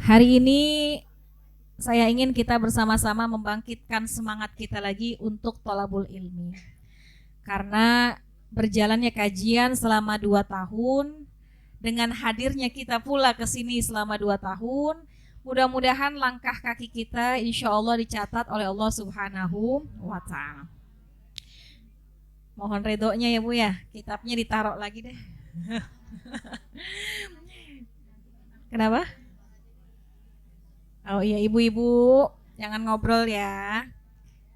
Hari ini saya ingin kita bersama-sama membangkitkan semangat kita lagi untuk thalabul ilmi. Karena berjalannya kajian selama 2 tahun, dengan hadirnya kita pula ke sini selama 2 tahun, mudah-mudahan langkah kaki kita insya Allah dicatat oleh Allah Subhanahu wa Ta'ala. Mohon redonya ya Bu ya, kitabnya ditaruh lagi deh. Kenapa? Oh iya, ibu-ibu jangan ngobrol ya.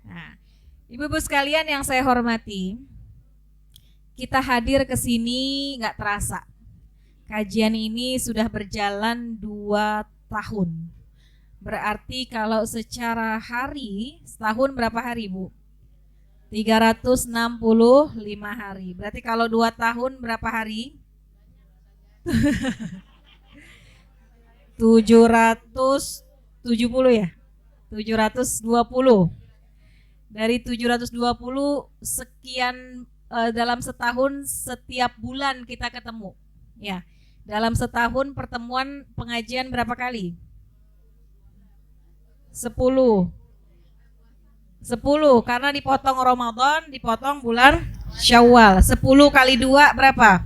Nah, ibu-ibu sekalian yang saya hormati, kita hadir ke sini nggak terasa. Kajian ini sudah berjalan 2 tahun. Berarti kalau secara hari, setahun berapa hari Bu? 365 hari. Berarti kalau 2 tahun berapa hari? 770 ya? 720. Dari 720 sekian dalam setahun setiap bulan kita ketemu. Ya. Dalam setahun pertemuan pengajian berapa kali? 10. 10 karena dipotong Ramadan, dipotong bulan Syawal. 10 kali 2 berapa?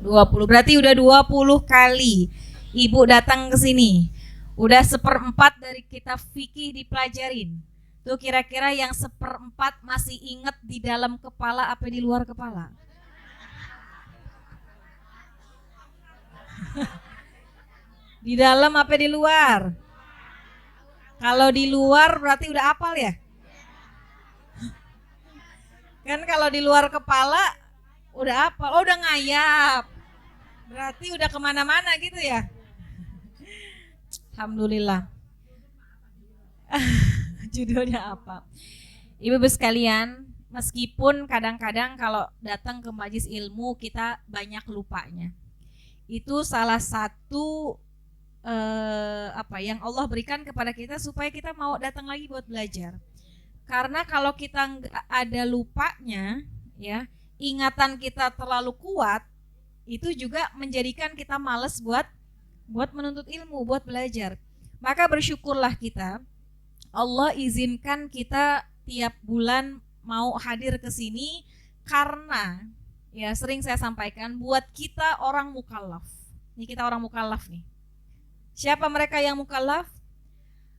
20. Berarti udah 20 kali Ibu datang ke sini. Udah 1/4 dari kitab fikih dipelajarin. Tuh kira-kira yang 1/4 masih inget di dalam kepala apa di luar kepala? Di dalam apa di luar? Kalau di luar berarti udah hafal ya? Kan kalau di luar kepala udah hafal, oh udah ngayap. Berarti udah kemana-mana gitu ya? Alhamdulillah. Judulnya apa? Ibu-ibu sekalian, meskipun kadang-kadang kalau datang ke majelis ilmu kita banyak lupanya. Itu salah satu yang Allah berikan kepada kita supaya kita mau datang lagi buat belajar. Karena kalau kita nggak ada lupanya, ya ingatan kita terlalu kuat, itu juga menjadikan kita malas buat menuntut ilmu, buat belajar. Maka bersyukurlah kita, Allah izinkan kita tiap bulan mau hadir ke sini karena ya sering saya sampaikan buat kita orang mukallaf. Ini kita orang mukallaf nih. Siapa mereka yang mukallaf?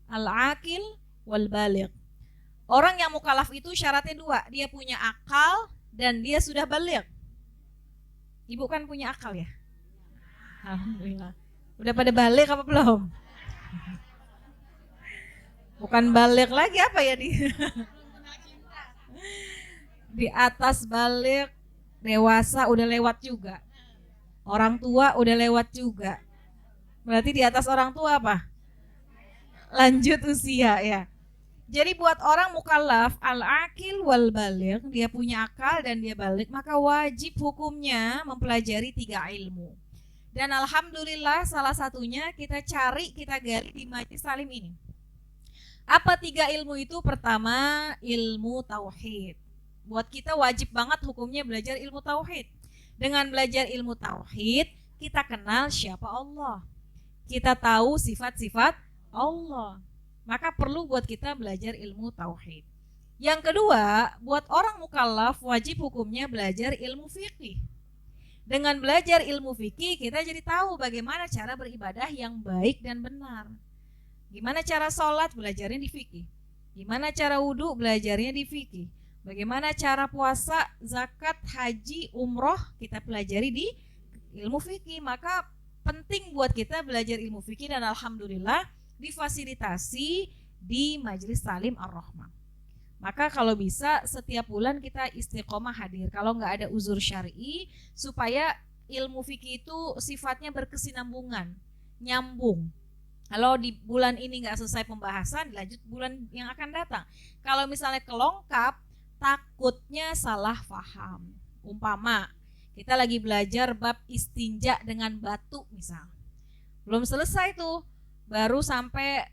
Al-aqil wal baligh. Orang yang mukallaf itu syaratnya 2, dia punya akal dan dia sudah baligh. Ibu kan punya akal ya? Alhamdulillah. Udah pada balik apa belum? Bukan balik lagi apa ya di atas balik, dewasa udah lewat juga. Orang tua udah lewat juga. Berarti di atas orang tua apa? Lanjut usia ya. Jadi buat orang mukallaf al-aqil wal baligh, dia punya akal dan dia balik, maka wajib hukumnya mempelajari 3 ilmu. Dan alhamdulillah salah satunya kita cari, kita gali di majelis salim ini. Apa 3 ilmu itu? Pertama, ilmu tauhid. Buat kita wajib banget hukumnya belajar ilmu tauhid. Dengan belajar ilmu tauhid, kita kenal siapa Allah. Kita tahu sifat-sifat Allah. Maka perlu buat kita belajar ilmu tauhid. Yang kedua, buat orang mukallaf wajib hukumnya belajar ilmu fikih. Dengan belajar ilmu fikih kita jadi tahu bagaimana cara beribadah yang baik dan benar. Gimana cara sholat, belajarnya di fikih. Gimana cara wudhu, belajarnya di fikih. Bagaimana cara puasa, zakat, haji, umroh, kita pelajari di ilmu fikih. Maka penting buat kita belajar ilmu fikih dan alhamdulillah difasilitasi di Majelis Salim Ar-Rahmah. Maka kalau bisa setiap bulan kita istiqomah hadir. Kalau nggak ada uzur syar'i, supaya ilmu fikih itu sifatnya berkesinambungan, nyambung. Kalau di bulan ini nggak selesai pembahasan, dilanjut bulan yang akan datang. Kalau misalnya kelongkap, takutnya salah paham. Umpama kita lagi belajar bab istinja dengan batu misal, belum selesai tuh, baru sampai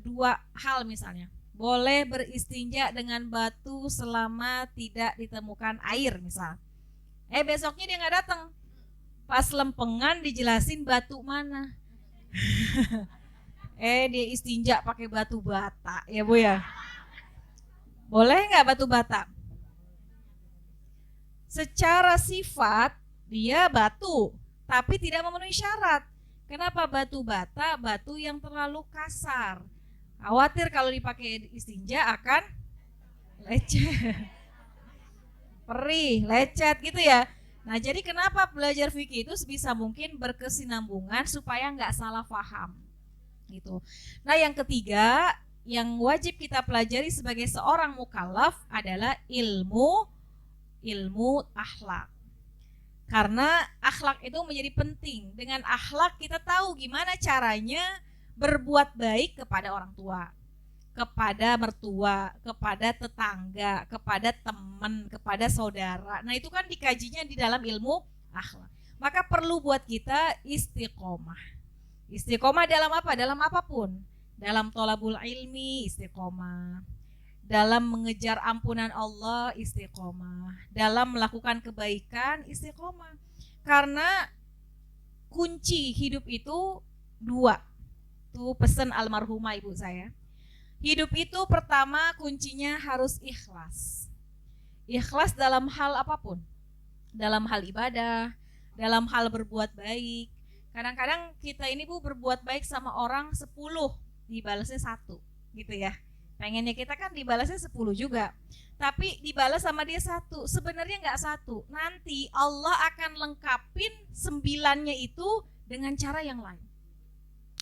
2 hal misalnya. Boleh beristinja dengan batu selama tidak ditemukan air misal. Besoknya dia nggak datang. Pas lempengan dijelasin batu mana. Dia istinja pakai batu bata ya Bu ya. Boleh nggak batu bata? Secara sifat dia batu, tapi tidak memenuhi syarat. Kenapa batu bata? Batu yang terlalu kasar. Khawatir kalau dipakai istinja akan lecet, perih, lecet gitu ya. Nah jadi kenapa belajar fikih itu sebisa mungkin berkesinambungan supaya nggak salah paham gitu. Nah yang ketiga yang wajib kita pelajari sebagai seorang mukallaf adalah ilmu akhlak. Karena akhlak itu menjadi penting. Dengan akhlak kita tahu gimana caranya berbuat baik kepada orang tua, kepada mertua, kepada tetangga, kepada teman, kepada saudara. Nah itu kan dikajinya di dalam ilmu akhlak. Maka perlu buat kita istiqomah. Istiqomah dalam apa? Dalam apapun. Dalam thalabul ilmi istiqomah. Dalam mengejar ampunan Allah istiqomah. Dalam melakukan kebaikan istiqomah. Karena kunci hidup itu dua. Itu pesan almarhumah ibu saya. Hidup itu pertama kuncinya harus ikhlas. Ikhlas dalam hal apapun. Dalam hal ibadah, dalam hal berbuat baik. Kadang-kadang kita ini Bu berbuat baik sama orang 10, dibalasnya 1 gitu ya. Pengennya kita kan dibalasnya 10 juga. Tapi dibalas sama dia 1, sebenarnya enggak 1. Nanti Allah akan lengkapin 9-nya itu dengan cara yang lain.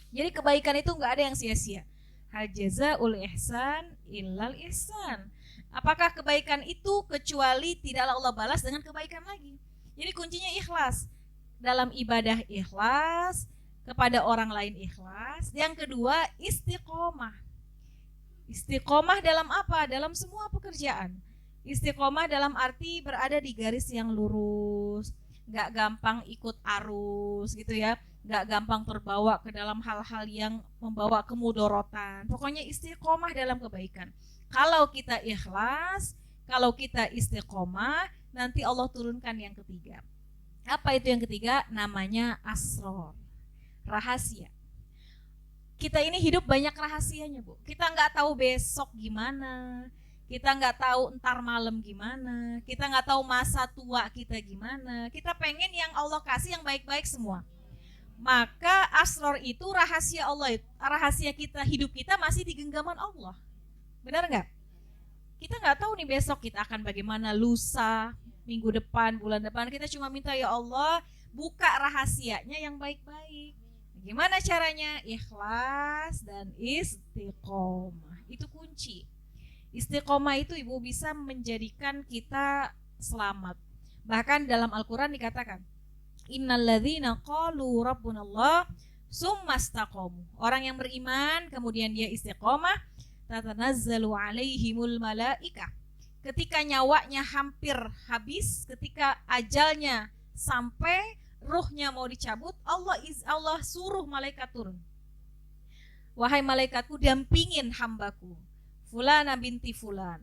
Jadi kebaikan itu enggak ada yang sia-sia. Hal jazaul ihsan illal ihsan. Apakah kebaikan itu kecuali tidaklah Allah balas dengan kebaikan lagi. Jadi kuncinya ikhlas. Dalam ibadah ikhlas, kepada orang lain ikhlas. Yang kedua istiqomah. Istiqomah dalam apa? Dalam semua pekerjaan. Istiqomah dalam arti berada di garis yang lurus, gak gampang ikut arus gitu ya, gak gampang terbawa ke dalam hal-hal yang membawa kemudorotan. Pokoknya istiqomah dalam kebaikan. Kalau kita ikhlas, kalau kita istiqomah, nanti Allah turunkan yang ketiga. Apa itu yang ketiga? Namanya asror, rahasia. Kita ini hidup banyak rahasianya Bu. Kita nggak tahu besok gimana, kita nggak tahu entar malam gimana, kita nggak tahu masa tua kita gimana. Kita pengen yang Allah kasih yang baik-baik semua. Maka asror itu rahasia Allah, rahasia kita, hidup kita masih di genggaman Allah. Benar nggak? Kita nggak tahu nih besok kita akan bagaimana, lusa, minggu depan, bulan depan. Kita cuma minta ya Allah buka rahasianya yang baik-baik. Gimana caranya? Ikhlas dan istiqomah. Itu kunci. Istiqomah itu Ibu bisa menjadikan kita selamat. Bahkan dalam Al-Quran dikatakan, innalladzina qalu rabbunallah summastaqamu. Orang yang beriman kemudian dia istiqomah, tatanazzalu alaihimul malaikah. Ketika nyawanya hampir habis, ketika ajalnya sampai, ruhnya mau dicabut, Allah suruh malaikat turun. Wahai malaikatku, dampingin hambaku Fulana binti Fulan.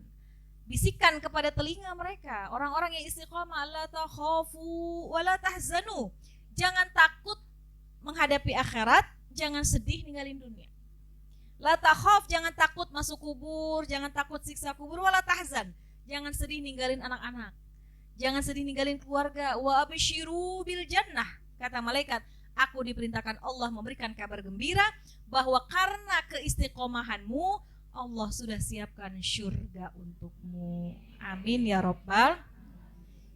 Bisikan kepada telinga mereka, orang-orang yang istiqomah, la takhafu wa la tahzanu. Jangan takut menghadapi akhirat, jangan sedih ninggalin dunia. La takhaf, jangan takut masuk kubur, jangan takut siksa kubur, wa la tahzan. Jangan sedih ninggalin anak-anak. Jangan sedih ninggalin keluarga. Wa absyiru bil jannah. Kata malaikat, aku diperintahkan Allah memberikan kabar gembira bahwa karena keistiqomahanmu Allah sudah siapkan syurga untukmu. Amin ya Rabbal.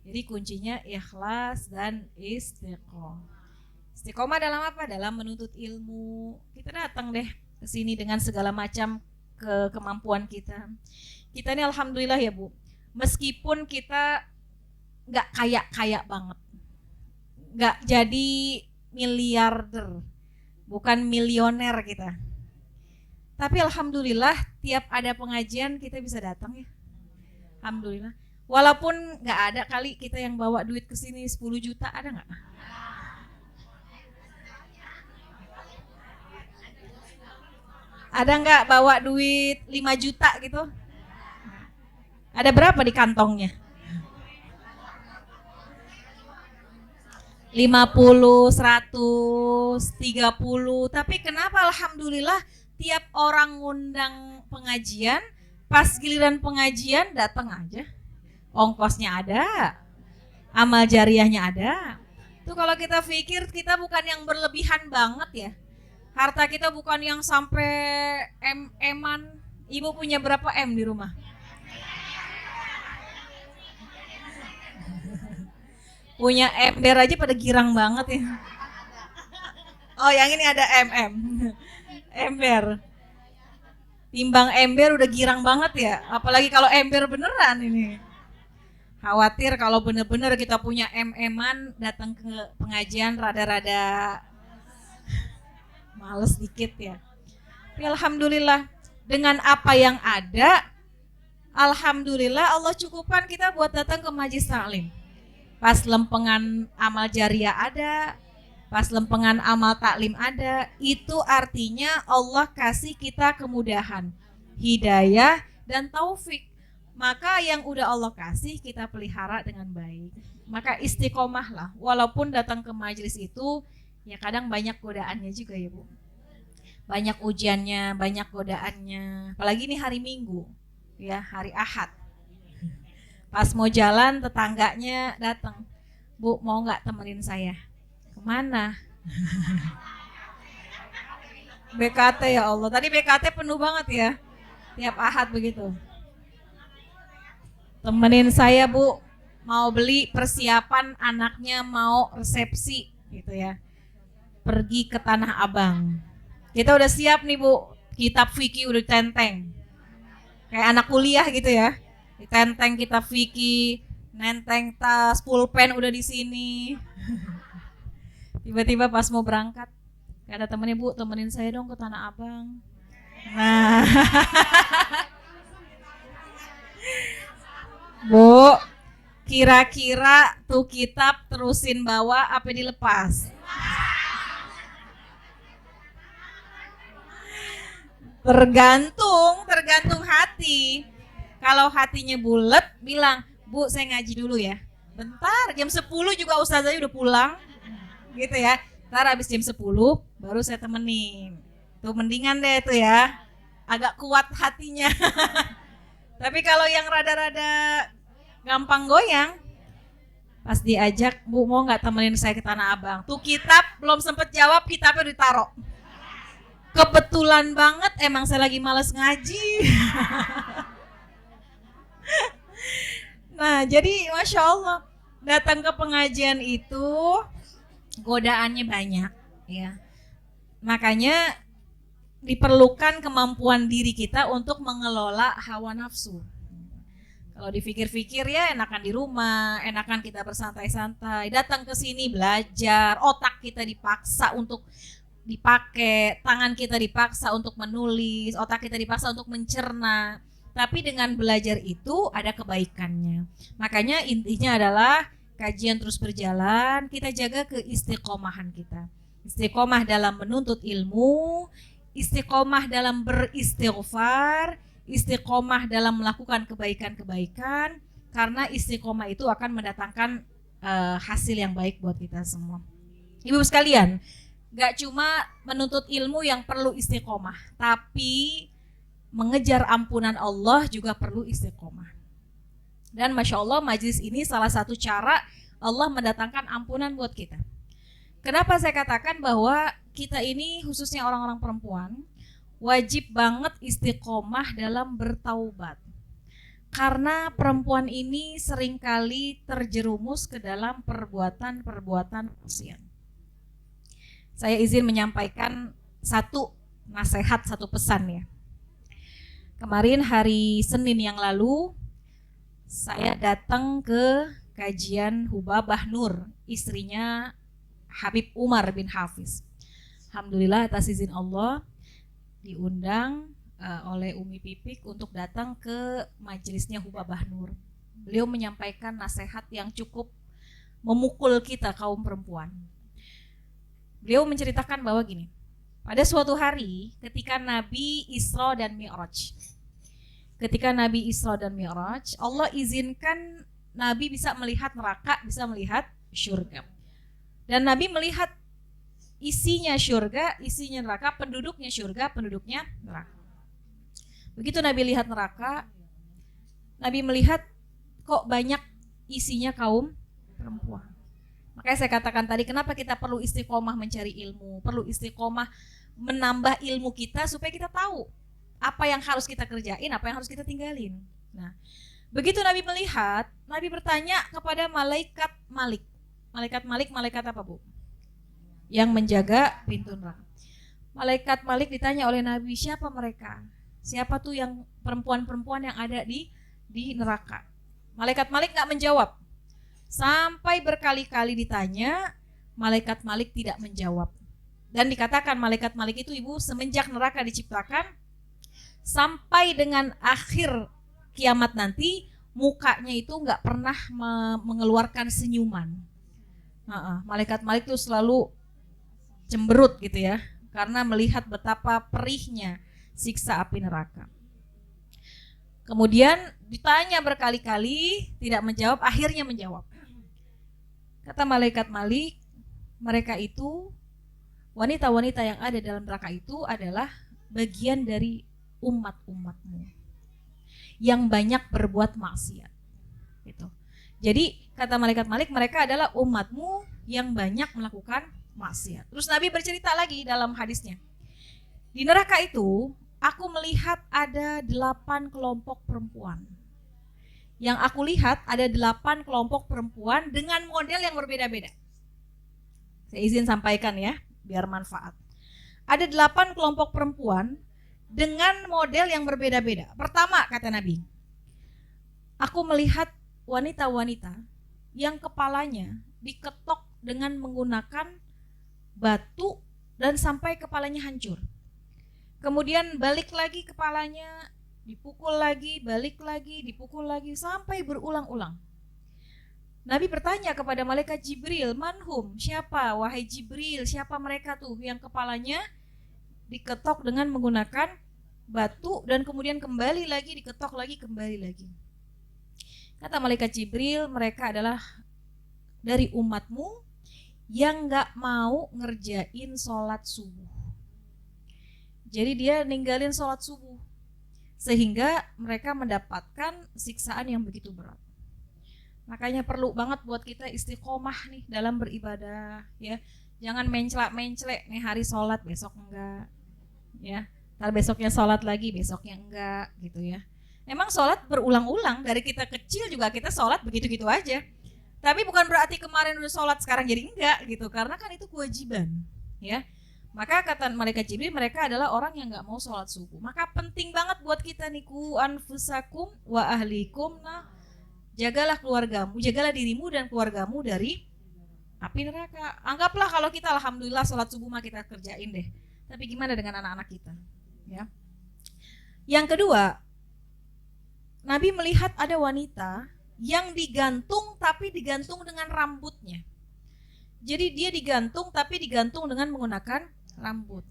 Jadi kuncinya ikhlas dan istiqomah. Istiqomah dalam apa? Dalam menuntut ilmu. Kita datang deh ke sini dengan segala macam kemampuan kita. Kita ini alhamdulillah ya Bu. Meskipun kita nggak kaya banget, nggak jadi miliarder, bukan milioner kita, tapi alhamdulillah tiap ada pengajian kita bisa datang ya, alhamdulillah. Walaupun nggak ada kali kita yang bawa duit ke sini 10 juta, ada nggak? Ada nggak bawa duit 5 juta gitu? Ada berapa di kantongnya? 50, 100, 30. Tapi kenapa alhamdulillah tiap orang ngundang pengajian, pas giliran pengajian datang aja. Ongkosnya ada, amal jariahnya ada. Tuh kalau kita pikir kita bukan yang berlebihan banget ya. Harta kita bukan yang sampai M-an. Ibu punya berapa M di rumah? Punya ember aja pada girang banget ya. Oh yang ini ada MM. Ember. Timbang ember udah girang banget ya. Apalagi kalau ember beneran ini. Khawatir kalau bener-bener kita punya MM-an datang ke pengajian rada-rada males dikit ya. Tapi alhamdulillah dengan apa yang ada, alhamdulillah Allah cukupkan kita buat datang ke majlis taklim. Pas lempengan amal jariah ada, pas lempengan amal taklim ada, itu artinya Allah kasih kita kemudahan, hidayah dan taufik. Maka yang udah Allah kasih kita pelihara dengan baik. Maka istiqomah lah, walaupun datang ke majlis itu ya kadang banyak godaannya juga ya Bu. Banyak ujiannya, banyak godaannya. Apalagi ini hari Minggu, ya hari Ahad. Pas mau jalan tetangganya datang, Bu mau nggak temenin saya? Kemana? BKT ya Allah. Tadi BKT penuh banget ya, tiap Ahad begitu. Temenin saya Bu, mau beli persiapan anaknya mau resepsi gitu ya. Pergi ke Tanah Abang. Kita udah siap nih Bu, kitab fikih udah tenteng. Kayak anak kuliah gitu ya. Ditenteng kitab fikih, nenteng tas, pulpen udah di sini. Tiba-tiba pas mau berangkat, ada temennya Bu, temenin saya dong ke Tanah Abang. Nah, Bu, kira-kira tuh kitab terusin bawa apa dilepas? Tergantung hati. Kalau hatinya bulet, bilang, Bu saya ngaji dulu ya. Bentar, jam 10 juga ustazahnya udah pulang. Gitu ya. Ntar habis jam 10 baru saya temenin. Tuh mendingan deh tuh ya. Agak kuat hatinya. Tapi kalau yang rada-rada gampang goyang, pas diajak, Bu mau gak temenin saya ke Tanah Abang? Tuh kitab belum sempet jawab, kitabnya ditaruh. Kebetulan banget emang saya lagi males ngaji. Nah jadi Masya Allah, datang ke pengajian itu godaannya banyak ya. Makanya diperlukan kemampuan diri kita untuk mengelola hawa nafsu. Kalau dipikir-pikir ya enakan di rumah, enakan kita bersantai-santai. Datang ke sini belajar, otak kita dipaksa untuk dipakai, tangan kita dipaksa untuk menulis, otak kita dipaksa untuk mencerna. Tapi dengan belajar itu ada kebaikannya. Makanya intinya adalah kajian terus berjalan, kita jaga keistiqomahan kita. Istiqomah dalam menuntut ilmu, istiqomah dalam beristighfar, istiqomah dalam melakukan kebaikan-kebaikan, karena istiqomah itu akan mendatangkan hasil yang baik buat kita semua. Ibu sekalian, gak cuma menuntut ilmu yang perlu istiqomah, tapi mengejar ampunan Allah juga perlu istiqomah. Dan Masya Allah majlis ini salah satu cara Allah mendatangkan ampunan buat kita. Kenapa saya katakan bahwa kita ini khususnya orang-orang perempuan wajib banget istiqomah dalam bertaubat. Karena perempuan ini seringkali terjerumus ke dalam perbuatan-perbuatan maksiat. Saya izin menyampaikan satu nasihat, satu pesan ya. Kemarin hari Senin yang lalu saya datang ke kajian Hubabah Nur, istrinya Habib Umar bin Hafiz. Alhamdulillah atas izin Allah diundang oleh Umi Pipik untuk datang ke majelisnya Hubabah Nur. Beliau menyampaikan nasihat yang cukup memukul kita kaum perempuan. Beliau menceritakan bahwa gini, pada suatu hari ketika Nabi Isra dan Mi'raj, Allah izinkan Nabi bisa melihat neraka, bisa melihat syurga. Dan Nabi melihat isinya surga, isinya neraka, penduduknya surga, penduduknya neraka. Begitu Nabi lihat neraka, Nabi melihat kok banyak isinya kaum perempuan. Makanya saya katakan tadi, kenapa kita perlu istiqomah mencari ilmu, perlu istiqomah menambah ilmu kita supaya kita tahu apa yang harus kita kerjain, apa yang harus kita tinggalin. Nah, begitu Nabi melihat, Nabi bertanya kepada malaikat Malik. Malaikat Malik, malaikat apa, Bu? Yang menjaga pintu neraka. Malaikat Malik ditanya oleh Nabi, siapa mereka? Siapa tuh yang perempuan-perempuan yang ada di neraka? Malaikat Malik gak menjawab. Sampai berkali-kali ditanya, malaikat Malik tidak menjawab. Dan dikatakan malaikat Malik itu, Ibu, semenjak neraka diciptakan sampai dengan akhir kiamat nanti, mukanya itu gak pernah mengeluarkan senyuman. Malaikat Malik itu selalu cemberut gitu ya, karena melihat betapa perihnya siksa api neraka. Kemudian ditanya berkali-kali, tidak menjawab, akhirnya menjawab. Kata malaikat Malik, mereka itu, wanita-wanita yang ada dalam neraka itu adalah bagian dari umat-umatmu yang banyak berbuat maksiat. Gitu. Jadi kata malaikat Malik, mereka adalah umatmu yang banyak melakukan maksiat. Terus Nabi bercerita lagi dalam hadisnya. Di neraka itu, aku melihat ada 8 kelompok perempuan. Yang aku lihat ada 8 kelompok perempuan dengan model yang berbeda-beda. Saya izin sampaikan ya, biar manfaat. Ada 8 kelompok perempuan dengan model yang berbeda-beda. Pertama, kata Nabi, aku melihat wanita-wanita yang kepalanya diketok dengan menggunakan batu dan sampai kepalanya hancur. Kemudian balik lagi kepalanya, dipukul lagi, balik lagi, dipukul lagi, sampai berulang-ulang. Nabi bertanya kepada malaikat Jibril, manhum, siapa wahai Jibril, siapa mereka tuh yang kepalanya diketok dengan menggunakan batu dan kemudian kembali lagi, diketok lagi, kembali lagi. Kata malaikat Jibril, mereka adalah dari umatmu yang gak mau ngerjain sholat subuh. Jadi dia ninggalin sholat subuh, sehingga mereka mendapatkan siksaan yang begitu berat. Makanya perlu banget buat kita istiqomah nih dalam beribadah, ya. Jangan menclek-menclek nih hari sholat, besok enggak, ya. Ntar besoknya sholat lagi, besoknya enggak, gitu ya. Memang sholat berulang-ulang, dari kita kecil juga kita sholat begitu-gitu aja. Tapi bukan berarti kemarin udah sholat sekarang jadi enggak gitu, karena kan itu kewajiban, ya. Maka kata malaikat Jibril, mereka adalah orang yang gak mau sholat subuh. Maka penting banget buat kita nih, ku anfusakum wa ahlikum, nah jagalah keluargamu, jagalah dirimu dan keluargamu dari api neraka. Anggaplah kalau kita alhamdulillah sholat subuh mah kita kerjain deh. Tapi gimana dengan anak-anak kita? Ya. Yang kedua, Nabi melihat ada wanita yang digantung tapi digantung dengan rambutnya. Jadi dia digantung tapi digantung dengan menggunakan rambut.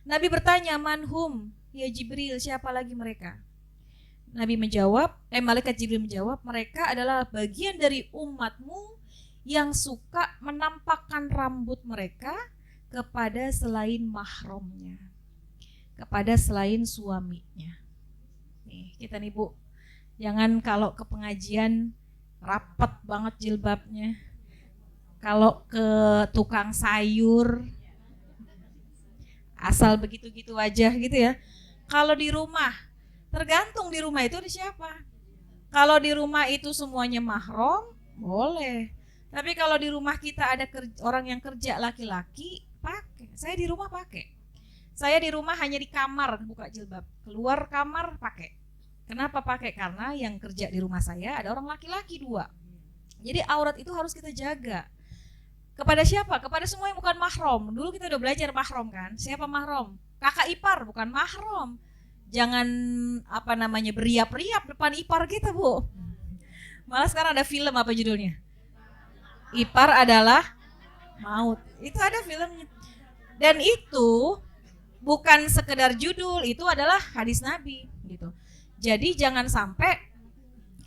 Nabi bertanya, manhum, ya Jibril, siapa lagi mereka? Nabi menjawab, malaikat Jibril menjawab, mereka adalah bagian dari umatmu yang suka menampakkan rambut mereka kepada selain mahramnya, kepada selain suaminya. Nih, kita nih Bu, jangan kalau ke pengajian rapat banget jilbabnya. Kalau ke tukang sayur asal begitu-gitu aja gitu ya. Kalau di rumah, tergantung di rumah itu ada siapa. Kalau di rumah itu semuanya mahram, boleh. Tapi kalau di rumah kita ada orang yang kerja laki-laki, pakai. Saya di rumah pakai. Saya di rumah hanya di kamar buka jilbab. Keluar kamar pakai. Kenapa pakai? Karena yang kerja di rumah saya ada orang laki-laki 2. Jadi aurat itu harus kita jaga. Kepada siapa? Kepada semua yang bukan mahram. Dulu kita udah belajar mahram kan. Siapa mahram? Kakak ipar bukan mahram. Jangan beriap-riap depan ipar kita, Bu. Malah sekarang ada film apa judulnya? Ipar adalah maut. Itu ada filmnya. Dan itu bukan sekedar judul, itu adalah hadis Nabi gitu. Jadi jangan sampai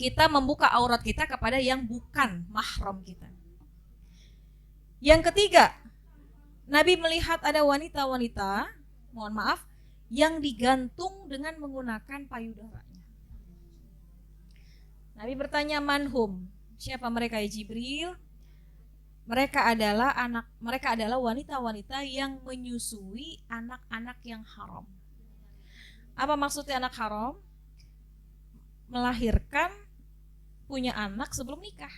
kita membuka aurat kita kepada yang bukan mahram kita. Yang ketiga, Nabi melihat ada wanita-wanita, mohon maaf, yang digantung dengan menggunakan payudaranya. Nabi bertanya, manhum, siapa mereka ya Jibril? Mereka adalah wanita-wanita yang menyusui anak-anak yang haram. Apa maksudnya anak haram? Melahirkan, punya anak sebelum nikah.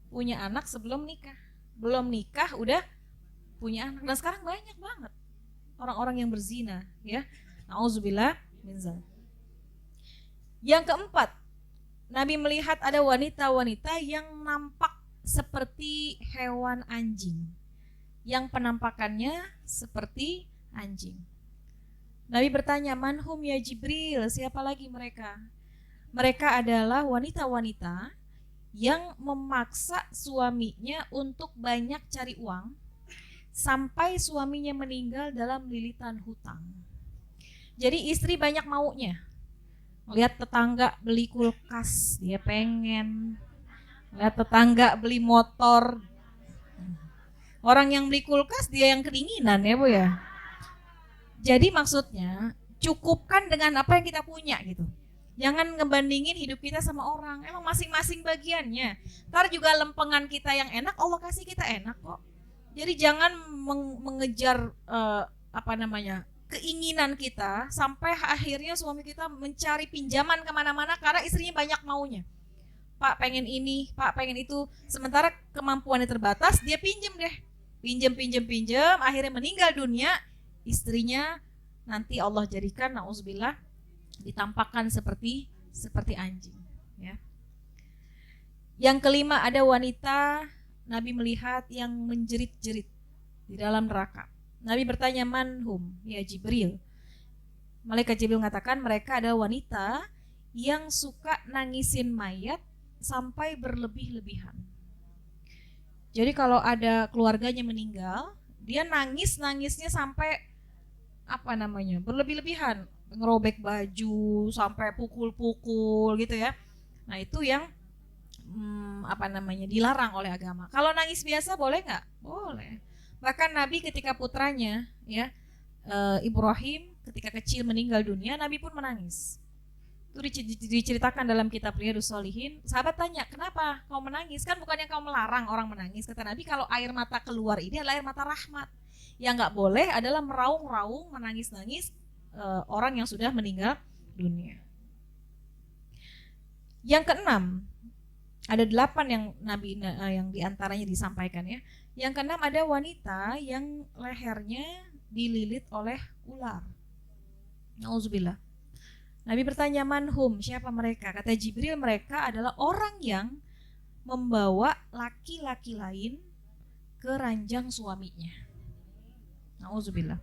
Punya anak sebelum nikah. Belum nikah udah punya anak. Dan sekarang banyak banget orang-orang yang berzina, ya. Nauzubillah min dzalik. Yang keempat, Nabi melihat ada wanita-wanita yang nampak seperti hewan anjing, yang penampakannya seperti anjing. Nabi bertanya, manhum ya Jibril, siapa lagi mereka? Mereka adalah wanita-wanita yang memaksa suaminya untuk banyak cari uang sampai suaminya meninggal dalam lilitan hutang. Jadi istri banyak maunya. Lihat tetangga beli kulkas, dia pengen. Lihat tetangga beli motor. Orang yang beli kulkas dia yang kedinginan ya Bu ya. Jadi maksudnya cukupkan dengan apa yang kita punya gitu. Jangan ngebandingin hidup kita sama orang. Emang masing-masing bagiannya. Ntar juga lempengan kita yang enak Allah kasih kita enak kok. Jadi jangan mengejar keinginan kita sampai akhirnya suami kita mencari pinjaman kemana-mana karena istrinya banyak maunya. Pak pengen ini, Pak pengen itu. Sementara kemampuannya terbatas, dia pinjem deh. Pinjem, akhirnya meninggal dunia. Istrinya nanti Allah jadikan, na'udzubillah, ditampakkan seperti anjing. Ya. Yang kelima, ada wanita Nabi melihat yang menjerit-jerit di dalam neraka. Nabi bertanya, manhum ya Jibril. Malaikat Jibril mengatakan mereka adalah wanita yang suka nangisin mayat sampai berlebih-lebihan. Jadi kalau ada keluarganya meninggal, dia nangisnya sampai berlebih-lebihan, ngerobek baju sampai pukul-pukul gitu ya. Nah itu yang dilarang oleh agama. Kalau nangis biasa boleh nggak? Boleh. Bahkan Nabi ketika putranya ya Ibrahim ketika kecil meninggal dunia, Nabi pun menangis. Itu diceritakan dalam kitab Riyadhus Shalihin. Sahabat tanya, kenapa kau menangis? Kan bukannya kau melarang orang menangis. Kata Nabi, kalau air mata keluar ini adalah air mata rahmat. Yang gak boleh adalah meraung-raung, menangis-nangis orang yang sudah meninggal dunia. Yang keenam, ada 8 yang Nabi yang diantaranya disampaikan ya. Yang keenam, ada wanita yang lehernya dililit oleh ular. Nauzubillah. Nabi bertanya, manhum, siapa mereka? Kata Jibril, mereka adalah orang yang membawa laki-laki lain ke ranjang suaminya. Nauzubillah.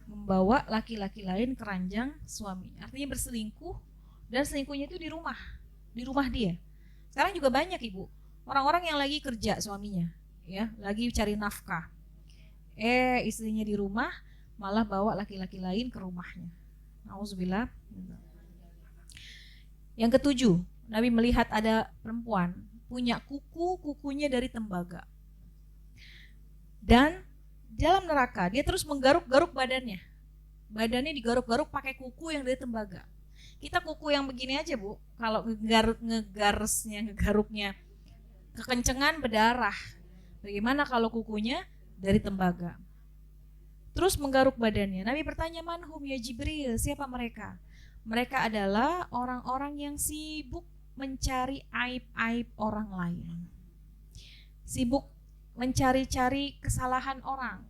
Membawa laki-laki lain ke ranjang suaminya. Artinya berselingkuh, dan selingkuhnya itu di rumah dia. Sekarang juga banyak ibu, orang-orang yang lagi kerja suaminya, ya, lagi cari nafkah. Istrinya di rumah, malah bawa laki-laki lain ke rumahnya. Nauzubillah. Yang ketujuh, Nabi melihat ada perempuan punya kukunya dari tembaga. Dan dalam neraka dia terus menggaruk-garuk badannya. Badannya digaruk-garuk pakai kuku yang dari tembaga. Kita kuku yang begini aja Bu, kalau ngegaruknya kekencengan berdarah. Bagaimana kalau kukunya dari tembaga? Terus menggaruk badannya. Nabi bertanya, manhum ya Jibril, siapa mereka? Mereka adalah orang-orang yang sibuk mencari aib-aib orang lain. Sibuk mencari-cari kesalahan orang.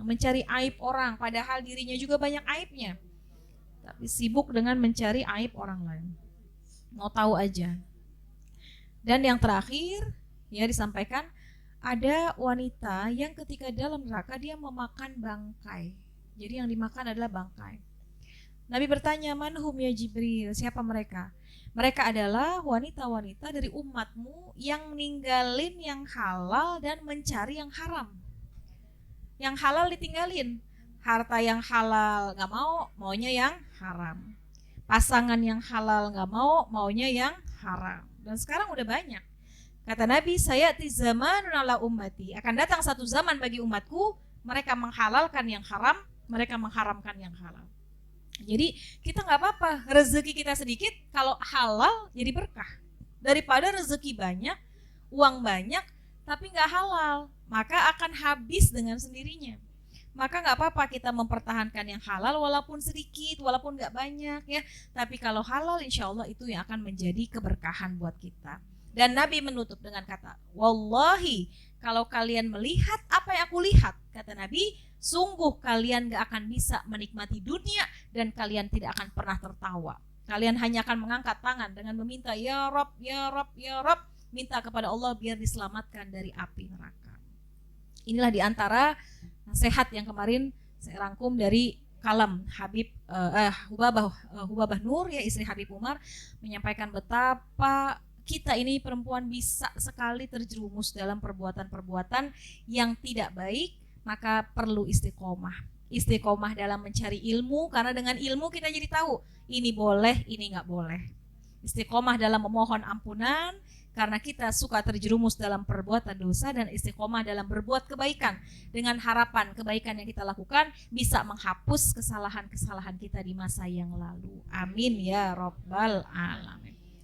Mencari aib orang, padahal dirinya juga banyak aibnya. Tapi sibuk dengan mencari aib orang lain. Mau tahu aja. Dan yang terakhir, ya disampaikan, ada wanita yang ketika dalam neraka dia memakan bangkai. Jadi yang dimakan adalah bangkai. Nabi bertanya, manhum ya Jibril, siapa mereka? Mereka adalah wanita-wanita dari umatmu yang ninggalin yang halal dan mencari yang haram. Yang halal ditinggalin. Harta yang halal gak mau, maunya yang haram. Pasangan yang halal gak mau, maunya yang haram. Dan sekarang udah banyak. Kata Nabi, sayati zamanun ala ummati, akan datang satu zaman bagi umatku, mereka menghalalkan yang haram, mereka mengharamkan yang halal. Jadi kita nggak apa-apa, rezeki kita sedikit, kalau halal jadi berkah. Daripada rezeki banyak, uang banyak, tapi nggak halal, maka akan habis dengan sendirinya. Maka nggak apa-apa kita mempertahankan yang halal walaupun sedikit, walaupun nggak banyak ya. Tapi kalau halal insya Allah itu yang akan menjadi keberkahan buat kita. Dan Nabi menutup dengan kata, wallahi kalau kalian melihat apa yang aku lihat, kata Nabi, sungguh kalian gak akan bisa menikmati dunia dan kalian tidak akan pernah tertawa. Kalian hanya akan mengangkat tangan dengan meminta, ya Rob, ya Rob, ya Rob, minta kepada Allah biar diselamatkan dari api neraka. Inilah diantara nasihat yang kemarin saya rangkum dari kalam Hubabah Nur, ya istri Habib Umar, menyampaikan betapa kita ini perempuan bisa sekali terjerumus dalam perbuatan-perbuatan yang tidak baik, maka perlu istiqomah. Istiqomah dalam mencari ilmu, karena dengan ilmu kita jadi tahu ini boleh, ini nggak boleh. Istiqomah dalam memohon ampunan, karena kita suka terjerumus dalam perbuatan dosa, dan istiqomah dalam berbuat kebaikan dengan harapan kebaikan yang kita lakukan bisa menghapus kesalahan-kesalahan kita di masa yang lalu. Amin ya Rabbal Alamin.